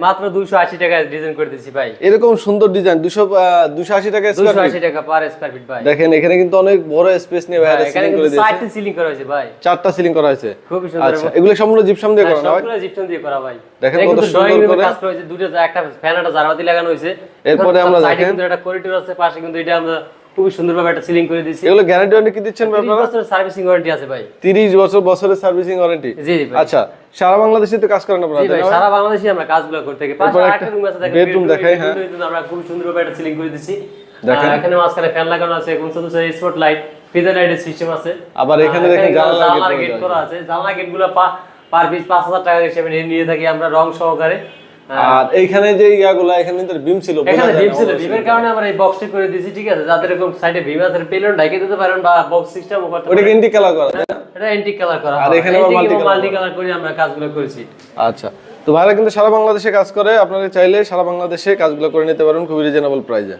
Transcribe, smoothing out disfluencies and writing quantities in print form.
মাত্র 280 টাকায় ডিজাইন করে দিয়েছি ভাই। এরকম সুন্দর ডিজাইন 280 টাকা স্কয়ার ফিট। 280 টাকা পার স্কয়ার ফিট ভাই। দেখেন এখানে কিন্তু অনেক বড় স্পেস নিয়ে ভাই সিলিং করে দিয়েছে। 4টা সিলিং করা হয়েছে ভাই। 4টা সিলিং করা হয়েছে। খুব সুন্দর। আচ্ছা এগুলো সম্পূর্ণ জিপসাম দিয়ে করা না ভাই? সম্পূর্ণ জিপসাম দিয়ে করা ভাই। দেখেন কত সুন্দর করে কাজ করা হয়েছে। দুটো একটা ফ্যান একটা জারবাতি লাগানো হয়েছে। এরপরে আমরা দেখেন কিন্তু একটা করিডোর আছে পাশে, কিন্তু এটা আমরা খুব সুন্দরভাবে একটা সিলিং করে দিয়েছি। এগুলো গ্যারান্টি ওয়ারেন্টি কি দিচ্ছেন ভাই আপনারা? 30 বছরের সার্ভিসিং ওয়ারেন্টি আছে ভাই। 30 বছরের সার্ভিসিং ওয়ারেন্টি। জি জি ভাই। আচ্ছা সারা বাংলাদেশে তো কাজ করেন আপনারা? জি ভাই সারা বাংলাদেশে আমরা কাজগুলো করতে থাকি। পাশে আরেকটা রুম আছে দেখেন, বেডরুম দেখাই। হ্যাঁ আমরা খুব সুন্দরভাবে একটা সিলিং করে দিয়েছি। দেখেন এখানে মাঝখানে ফ্যান লাগানো আছে, এবং ছোট ছোট স্পট লাইট, ফিদার লাইটের সিস্টেম আছে। আবার এখানে দেখেন জানালা গেট করা আছে। জানালা গেটগুলো পার পিস 5000 টাকা হিসেবে নিয়ে থাকি আমরা রং সহকারে। আর এইখানে যে ইয়াগুলা এখানে তো বিম ছিল, এখানে বিম ছিল, বিমের কারণে আমরা এই বক্সটি করে দিয়েছি। ঠিক আছে, যাদের এরকম সাইডে বিম আছে পেলন ঢাকে দিতে পারেন বা বক্স সিস্টেমও করতে পারেন। ওটা এন্টিক কালার করা, এটা এন্টিক কালার করা। আর এখানে মাল্টি কালার করে আমরা কাজগুলো করেছি। আচ্ছা তো ভাইরা কিন্তু সারা বাংলাদেশে কাজ করে, আপনারা চাইলে সারা বাংলাদেশে কাজগুলো করে নিতে পারেন খুবই রিজনেবল প্রাইসে।